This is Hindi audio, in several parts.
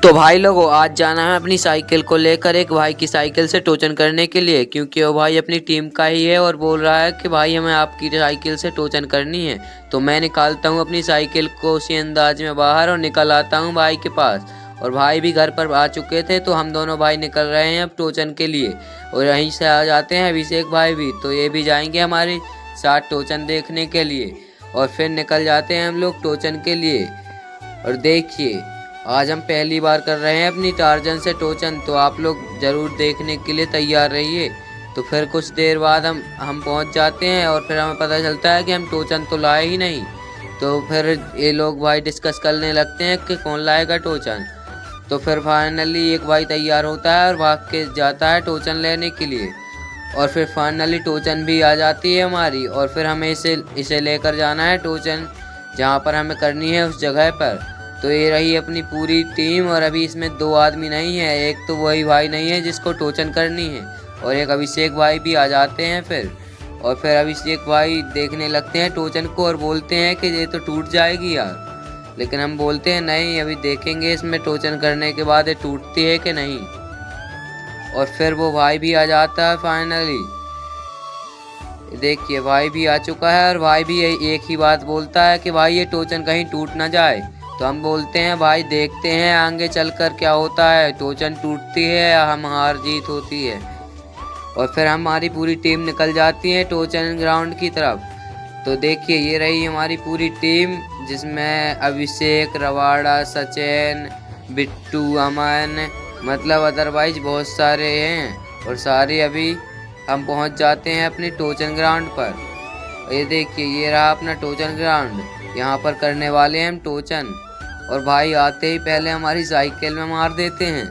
तो भाई लोगों, आज जाना है अपनी साइकिल को लेकर एक भाई की साइकिल से टोचन करने के लिए, क्योंकि वो भाई अपनी टीम का ही है और बोल रहा है कि भाई हमें आपकी साइकिल से टोचन करनी है। तो मैं निकालता हूँ अपनी साइकिल को उसी अंदाज में बाहर और निकल आता हूँ भाई के पास। और भाई भी घर पर आ चुके थे, तो हम दोनों भाई निकल रहे हैं अब टोचन के लिए। और यहीं से आ जाते हैं अभिषेक भाई भी, तो ये भी जाएंगे हमारी साथ टोचन देखने के लिए। और फिर निकल जाते हैं हम लोग टोचन के लिए। और देखिए, आज हम पहली बार कर रहे हैं अपनी टार्जन से टोचन, तो आप लोग ज़रूर देखने के लिए तैयार रहिए। तो फिर कुछ देर बाद हम पहुंच जाते हैं और फिर हमें पता चलता है कि हम टोचन तो लाए ही नहीं। तो फिर ये लोग भाई डिस्कस करने लगते हैं कि कौन लाएगा टोचन। तो फिर फाइनली एक भाई तैयार होता है और भाग के जाता है टोचन लेने के लिए। और फिर फाइनली टोचन भी आ जाती है हमारी, और फिर हमें इसे लेकर जाना है टोचन जहाँ पर हमें करनी है उस जगह पर। तो ये रही अपनी पूरी टीम, और अभी इसमें 2 आदमी नहीं है। एक तो वही भाई नहीं है जिसको टोचन करनी है, और एक अभिषेक भाई भी आ जाते हैं फिर। और फिर अभिषेक भाई देखने लगते हैं टोचन को और बोलते हैं कि ये तो टूट जाएगी यार। लेकिन हम बोलते हैं नहीं, अभी देखेंगे इसमें टोचन करने के बाद ये टूटती है कि नहीं। और फिर वो भाई भी आ जाता है फाइनली। देखिए, भाई भी आ चुका है और भाई भी एक ही बात बोलता है कि भाई ये टोचन कहीं टूट ना जाए। तो हम बोलते हैं भाई देखते हैं आगे चलकर क्या होता है, टोचन टूटती है या हम हार जीत होती है। और फिर हमारी पूरी टीम निकल जाती है टोचन ग्राउंड की तरफ। तो देखिए, ये रही हमारी पूरी टीम, जिसमें अभिषेक, रवाड़ा, सचिन, बिट्टू, अमन, मतलब अदरवाइज बहुत सारे हैं। और सारे अभी हम पहुंच जाते हैं अपनी टोचन ग्राउंड पर। और ये देखिए, ये रहा अपना टोचन ग्राउंड, यहाँ पर करने वाले हैं हम टोचन। और भाई आते ही पहले हमारी साइकिल में मार देते हैं,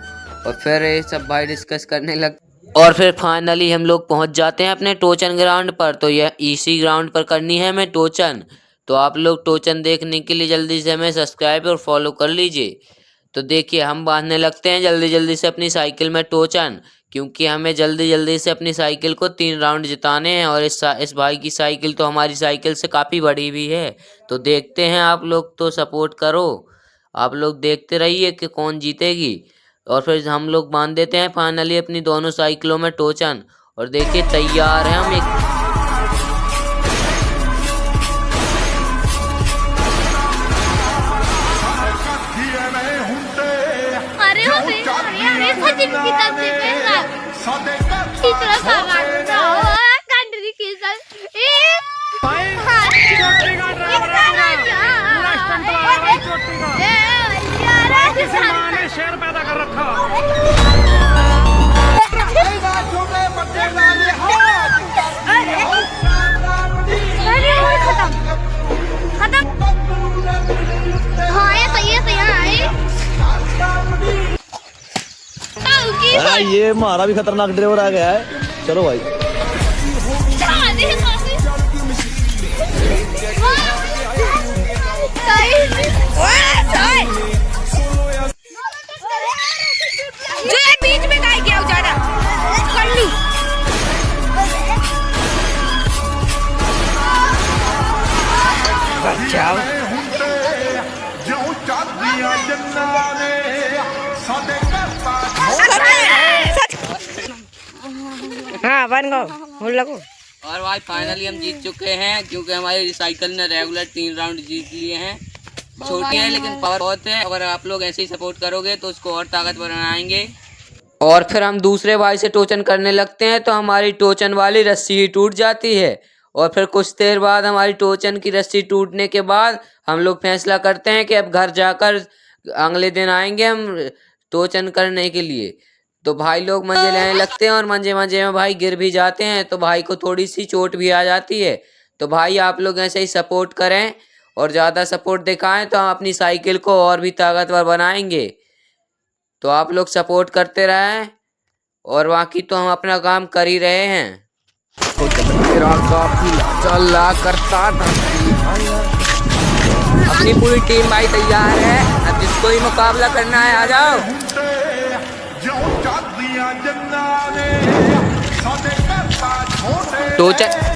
और फिर ये सब भाई डिस्कस करने लगते। और फिर फाइनली हम लोग पहुंच जाते हैं अपने टोचन ग्राउंड पर। तो यह इसी ग्राउंड पर करनी है हमें टोचन। तो आप लोग टोचन देखने के लिए जल्दी से हमें सब्सक्राइब और फॉलो कर लीजिए। तो देखिए, हम बांधने लगते हैं जल्दी जल्दी से अपनी साइकिल में टोचन, क्योंकि हमें जल्दी जल्दी से अपनी साइकिल को 3 राउंड जिताने हैं। और इस भाई की साइकिल तो हमारी साइकिल से काफ़ी बड़ी भी है। तो देखते हैं, आप लोग तो सपोर्ट करो, आप लोग देखते रहिए कि कौन जीतेगी। और फिर हम लोग बांध देते हैं फाइनली अपनी दोनों साइकिलों में टोचन। और देखिए, तैयार हैं हम एक। शेर पैदा कर रखा। ये हमारा भी खतरनाक ड्राइवर आ गया है। चलो भाई, जो ये बीच में गाय गया उजाड़ा कर लूं। हाँ बन गो लगो। और भाई फाइनली हम जीत चुके हैं, क्योंकि हमारी साइकिल ने रेगुलर 3 राउंड जीत लिए हैं। छोटी है लेकिन पावर बहुत है। अगर आप लोग ऐसे ही सपोर्ट करोगे तो उसको और ताकतवर बनाएंगे। और फिर हम दूसरे भाई से टोचन करने लगते हैं, तो हमारी टोचन वाली रस्सी ही टूट जाती है। और फिर कुछ देर बाद हमारी टोचन की रस्सी टूटने के बाद हम लोग फैसला करते हैं कि अब घर जाकर अगले दिन आएंगे हम टोचन करने के लिए। तो भाई लोग मंजे लेने लगते हैं, और मंजे में भाई गिर भी जाते हैं, तो भाई को थोड़ी सी चोट भी आ जाती है। तो भाई आप लोग ऐसे ही सपोर्ट करें और ज़्यादा सपोर्ट दिखाएं, तो हम अपनी साइकिल को और भी ताकतवर बनाएंगे। तो आप लोग सपोर्ट करते रहें, और बाकी तो हम अपना काम कर ही रहे हैं। अपनी पूरी टीम भाई तैयार है, अब जिसको ही मुकाबला करना है आ जाओ। टोचन